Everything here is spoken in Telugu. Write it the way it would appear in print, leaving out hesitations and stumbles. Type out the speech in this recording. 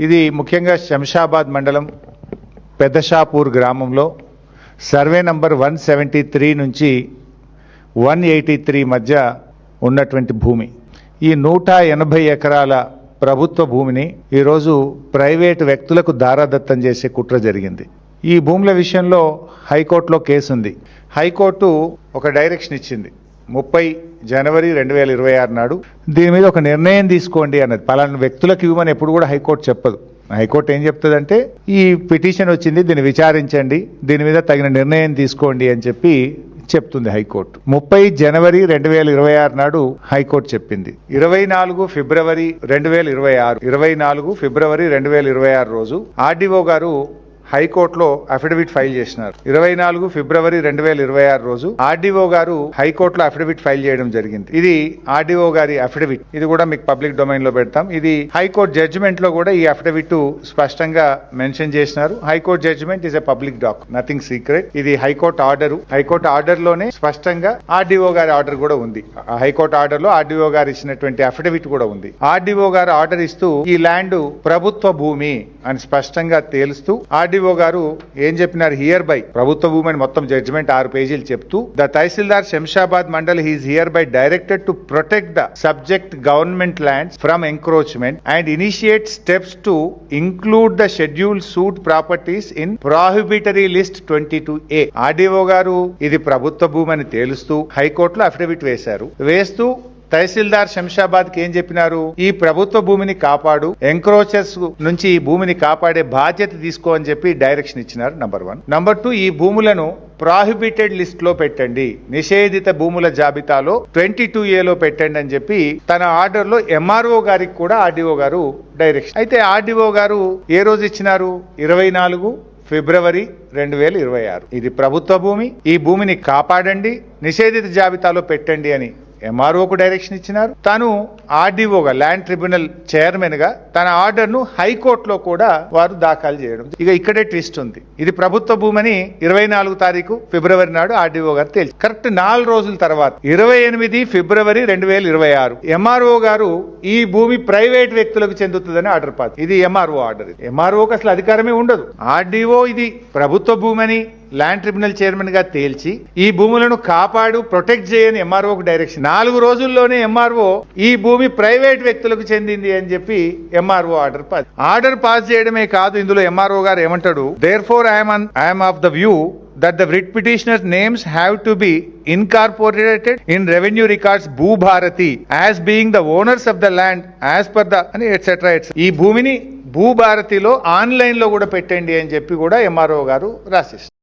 ఇది ముఖ్యంగా శంషాబాద్ మండలం పెద్దషాపూర్ గ్రామంలో సర్వే నంబర్ 173 నుంచి 183 మధ్య ఉన్నటువంటి భూమి. ఈ 180 ఎకరాల ప్రభుత్వ భూమిని ఈరోజు ప్రైవేటు వ్యక్తులకు దారాదత్తం చేసే కుట్ర జరిగింది. ఈ భూముల విషయంలో హైకోర్టులో కేసు ఉంది. హైకోర్టు ఒక డైరెక్షన్ ఇచ్చింది 30 జనవరి 2026 నాడు దీని మీద ఒక నిర్ణయం తీసుకోండి అన్నది. పలానా వ్యక్తులకు ఇవ్వమని ఎప్పుడు కూడా హైకోర్టు చెప్పదు. హైకోర్టు ఏం చెప్తుందంటే ఈ పిటిషన్ వచ్చింది, దీన్ని విచారించండి, దీని మీద తగిన నిర్ణయం తీసుకోండి అని చెప్పి చెప్తుంది హైకోర్టు. 30 జనవరి 2026 నాడు హైకోర్టు చెప్పింది. 24 ఫిబ్రవరి 2026 రోజు ఆర్డీఓ గారు హైకోర్టులో అఫిడవిట్ ఫైల్ చేసినారు. 24 ఫిబ్రవరి 2026 రోజు ఆర్డీఓ గారు హైకోర్టులో అఫిడవిట్ ఫైల్ చేయడం జరిగింది. ఇది ఆర్డీఓ గారి అఫిడవిట్. ఇది కూడా మీకు పబ్లిక్ డొమైన్ లో పెడతాం. ఇది హైకోర్టు జడ్జిమెంట్ లో కూడా ఈ అఫిడవిట్ స్పష్టంగా మెన్షన్ చేసినారు. High court judgement is a public doc, nothing secret. ఇది హైకోర్టు ఆర్డర్. హైకోర్టు ఆర్డర్ లోనే స్పష్టంగా ఆర్డీఓ గారి ఆర్డర్ కూడా ఉంది. హైకోర్టు ఆర్డర్ లో ఆర్డీఓ గారు ఇచ్చినటువంటి అఫిడవిట్ కూడా ఉంది. ఆర్డీఓ గారు ఆర్డర్ ఇస్తూ ఈ ల్యాండ్ ప్రభుత్వ భూమి అని స్పష్టంగా తేలుస్తూ ఆర్డీఓ గారు ఏం చెప్పినారు, హియర్ బై ప్రభుత్వ భూమి అని మొత్తం జడ్జిమెంట్ 6 పేజీలు చెప్తూ the tahsildar Shamshabad mandal he's here by directed to protect the subject government lands from encroachment and initiate steps to include the schedule suit properties in prohibitory list 22A. RDO గారు ఇది ప్రభుత్వ భూమి అని తేలుస్తూ హైకోర్టులో అఫిడవిట్ వేస్తూ తహసీల్దార్ శంషాబాద్ కి ఏం చెప్పినారు, ఈ ప్రభుత్వ భూమిని కాపాడు, ఎంక్రోచర్స్ నుంచి ఈ భూమిని కాపాడే బాధ్యత తీసుకో అని చెప్పి డైరెక్షన్ ఇచ్చినారు. నంబర్ 1. నంబర్ 2, ఈ భూములను ప్రాహిబిటెడ్ లిస్ట్ లో పెట్టండి, నిషేధిత భూముల జాబితాలో 22A లో పెట్టండి అని చెప్పి తన ఆర్డర్ లో ఎంఆర్ఓ గారికి కూడా ఆర్డీఓ గారు డైరెక్షన్. అయితే ఆర్డీఓ గారు ఏ రోజు ఇచ్చినారు, 24 ఫిబ్రవరి 2026. ఇది ప్రభుత్వ భూమి, ఈ భూమిని కాపాడండి, నిషేధిత జాబితాలో పెట్టండి అని ఎంఆర్ఓకు డైరెక్షన్ ఇచ్చినారు. తను ఆర్డీఓగా ల్యాండ్ ట్రిబ్యునల్ చైర్మన్ గా తన ఆర్డర్ ను హైకోర్టులో కూడా వారు దాఖలు చేయడం. ఇక ఇక్కడే ట్విస్ట్ ఉంది. ఇది ప్రభుత్వ భూమని 24 ఫిబ్రవరి నాడు ఆర్డీఓ గారు తేల్చి కరెక్ట్ 4 రోజుల తర్వాత 28 ఫిబ్రవరి 2026 ఎంఆర్ఓ గారు ఈ భూమి ప్రైవేట్ వ్యక్తులకు చెందుతుందని ఆర్డర్ పాస్. ఇది ఎంఆర్ఓ ఆర్డర్. ఎంఆర్ఓకి అసలు అధికారమే ఉండదు. ఆర్డీఓ ఇది ప్రభుత్వ భూమని ల్యాండ్ ట్రిబ్యునల్ చైర్మన్ గా తేల్చి ఈ భూములను కాపాడు, ప్రొటెక్ట్ చేయని ఎంఆర్ఓకు డైరెక్షన్. 4 రోజుల్లోనే ఎంఆర్ఓ ఈ భూమి ప్రైవేట్ వ్యక్తులకు చెందింది అని చెప్పి ఎంఆర్ఓ ఆర్డర్ పాస్ చేయడమే కాదు, ఇందులో ఎంఆర్ఓ గారు ఏమంటాడు, therefore I'm of the view that the writ petitioner's names have to be incorporated in revenue records Bhubharati as being the owners of the land as per the etc. ఈ భూమిని భూభారతిలో ఆన్లైన్ లో కూడా పెట్టండి అని చెప్పి కూడా ఎంఆర్ఓ గారు రాసిస్తారు.